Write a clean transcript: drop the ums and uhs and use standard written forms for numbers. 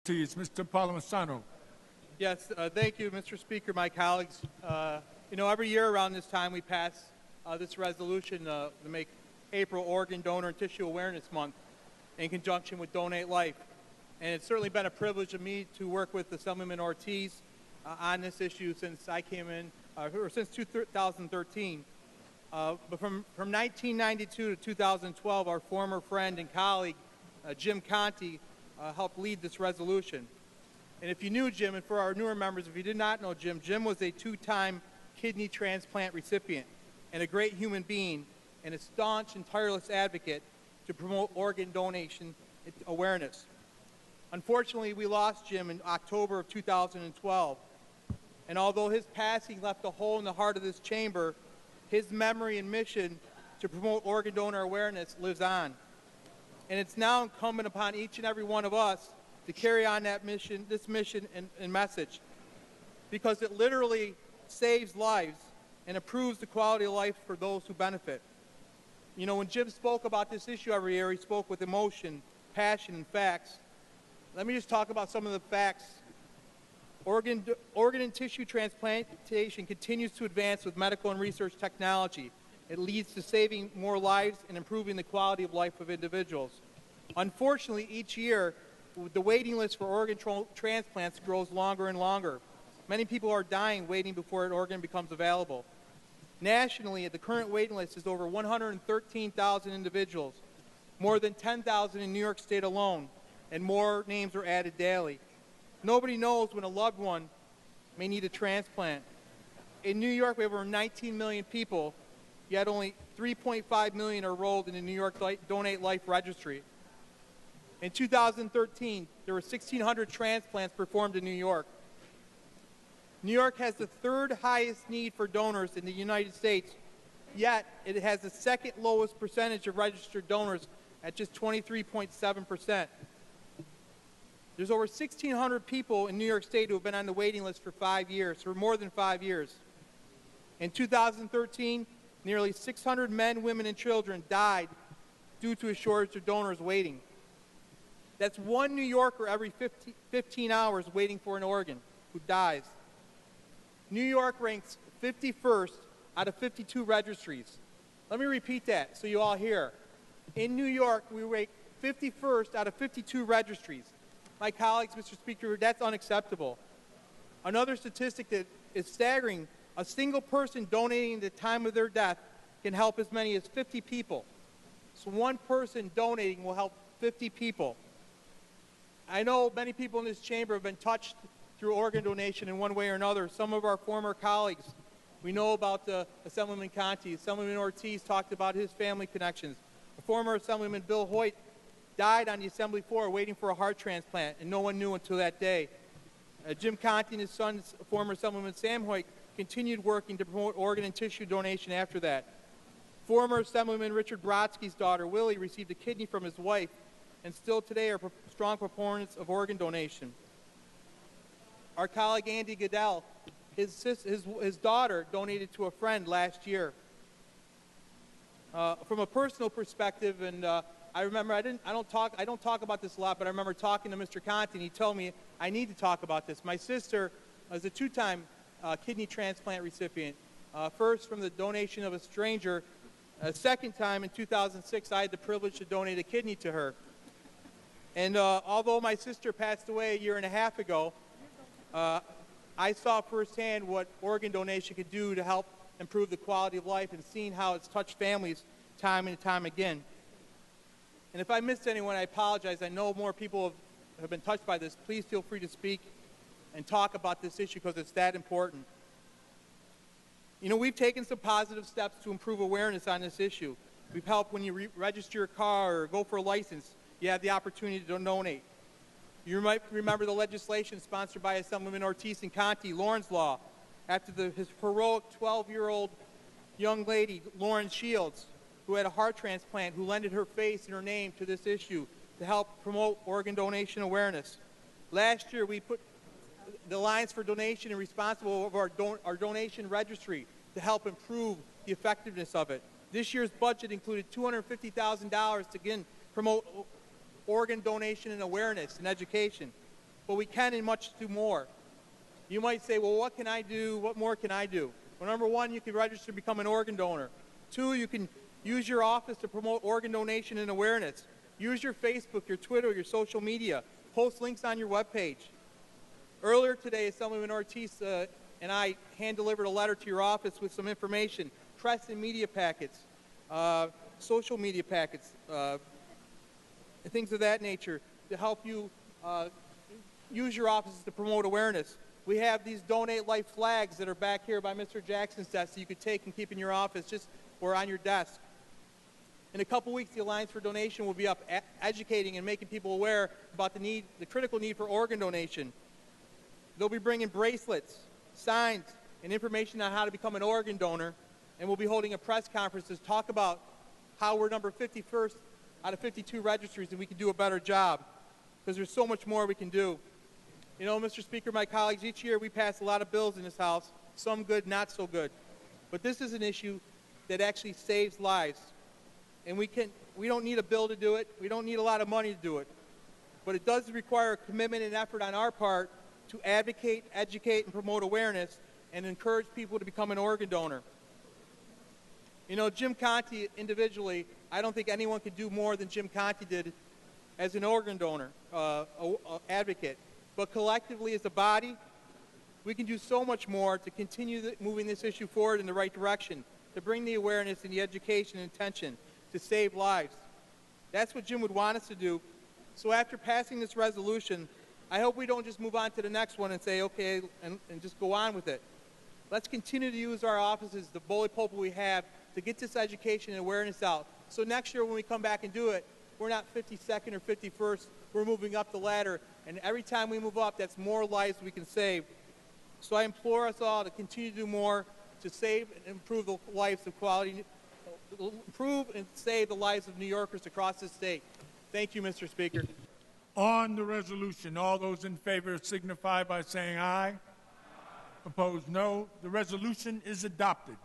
please. Mr. Palmesano. Yes, thank you, Mr. Speaker, my colleagues. You know, every year around this time we pass this resolution to make April Organ Donor and Tissue Awareness Month in conjunction with Donate Life. And it's certainly been a privilege of me to work with Assemblyman Ortiz on this issue since I came in, or since 2013. But from 1992 to 2012, our former friend and colleague, Jim Conti, helped lead this resolution. And if you knew Jim, and for our newer members, if you did not know Jim, Jim was a two-time kidney transplant recipient and a great human being and a staunch and tireless advocate to promote organ donation awareness. Unfortunately, we lost Jim in October of 2012. And although his passing left a hole in the heart of this chamber, his memory and mission to promote organ donor awareness lives on. And it's now incumbent upon each and every one of us to carry on that mission, this mission and message, because it literally saves lives and improves the quality of life for those who benefit. You know, when Jim spoke about this issue every year, he spoke with emotion, passion, and facts. Let me just talk about some of the facts. Organ and tissue transplantation continues to advance with medical and research technology. It leads to saving more lives and improving the quality of life of individuals. Unfortunately, each year, the waiting list for organ transplants grows longer and longer. Many people are dying waiting before an organ becomes available. Nationally, the current waiting list is over 113,000 individuals, more than 10,000 in New York State alone, and more names are added daily. Nobody knows when a loved one may need a transplant. In New York, we have over 19 million people, yet only 3.5 million are enrolled in the New York Donate Life Registry. In 2013, there were 1,600 transplants performed in New York. New York has the third highest need for donors in the United States, yet it has the second lowest percentage of registered donors at just 23.7%. There's over 1,600 people in New York State who have been on the waiting list for 5 years, for more than 5 years. In 2013, nearly 600 men, women, and children died due to a shortage of donors waiting. That's one New Yorker every 15 hours waiting for an organ who dies. New York ranks 51st out of 52 registries. Let me repeat that so you all hear. In New York, we rank 51st out of 52 registries. My colleagues, Mr. Speaker, that's unacceptable. Another statistic that is staggering, a single person donating at the time of their death can help as many as 50 people. So one person donating will help 50 people. I know many people in this chamber have been touched through organ donation in one way or another. Some of our former colleagues, we know about Assemblyman Conti. Assemblyman Ortiz talked about his family connections. The former Assemblyman Bill Hoyt died on the assembly floor waiting for a heart transplant, and no one knew until that day. Jim Conti and his son, former Assemblyman Sam Hoyt, continued working to promote organ and tissue donation after that. Former Assemblyman Richard Brodsky's daughter, Willie, received a kidney from his wife, and still today are strong proponents of organ donation. Our colleague Andy Goodell, his daughter donated to a friend last year. From a personal perspective, and I remember I don't talk about this a lot, but I remember talking to Mr. Conti, and he told me I need to talk about this. My sister was a two-time kidney transplant recipient. First from the donation of a stranger. Second time in 2006, I had the privilege to donate a kidney to her. And although my sister passed away a year and a half ago, I saw firsthand what organ donation could do to help improve the quality of life, and seeing how it's touched families time and time again. And if I missed anyone, I apologize. I know more people have been touched by this. Please feel free to speak and talk about this issue because it's that important. You know, we've taken some positive steps to improve awareness on this issue. We've helped when you register your car or go for a license, you have the opportunity to donate. You might remember the legislation sponsored by Assemblyman Ortiz and Conti, Lauren's Law, after his heroic 12-year-old young lady, Lauren Shields, who had a heart transplant, who lended her face and her name to this issue to help promote organ donation awareness. Last year, we put the Alliance for Donation and responsible of our donation registry to help improve the effectiveness of it. This year's budget included $250,000 to again promote organ donation and awareness and education. but we can and much do more. You might say, well, what can I do? What more can I do? Well, number one, you can register to become an organ donor. Two, you can use your office to promote organ donation and awareness. Use your Facebook, your Twitter, your social media. Post links on your webpage. Earlier today, Assemblyman Ortiz and I hand-delivered a letter to your office with some information, press and media packets, social media packets, and things of that nature to help you use your offices to promote awareness. We have these Donate Life flags that are back here by Mr. Jackson's desk that you could take and keep in your office just or on your desk. In a couple weeks, the Alliance for Donation will be up educating and making people aware about the critical need for organ donation. They'll be bringing bracelets, signs, and information on how to become an organ donor, and we'll be holding a press conference to talk about how we're number 51st out of 52 registries and we can do a better job, because there's so much more we can do. You know, Mr. Speaker, my colleagues, each year we pass a lot of bills in this House, some good, not so good. But this is an issue that actually saves lives. And we don't need a bill to do it. We don't need a lot of money to do it. But it does require a commitment and effort on our part to advocate, educate, and promote awareness and encourage people to become an organ donor. You know, Jim Conte individually, I don't think anyone could do more than Jim Conte did as an organ donor, advocate. But collectively as a body, we can do so much more to continue moving this issue forward in the right direction, to bring the awareness and the education and attention to save lives. That's what Jim would want us to do. So after passing this resolution, I hope we don't just move on to the next one and say, okay, and just go on with it. Let's continue to use our offices, the bully pulpit we have, to get this education and awareness out. So next year when we come back and do it, we're not 52nd or 51st, we're moving up the ladder. And every time we move up, that's more lives we can save. So I implore us all to continue to do more to save and improve the lives of improve and save the lives of New Yorkers across the state. Thank you, Mr. Speaker. On the resolution, all those in favor signify by saying aye. Opposed, no. The resolution is adopted.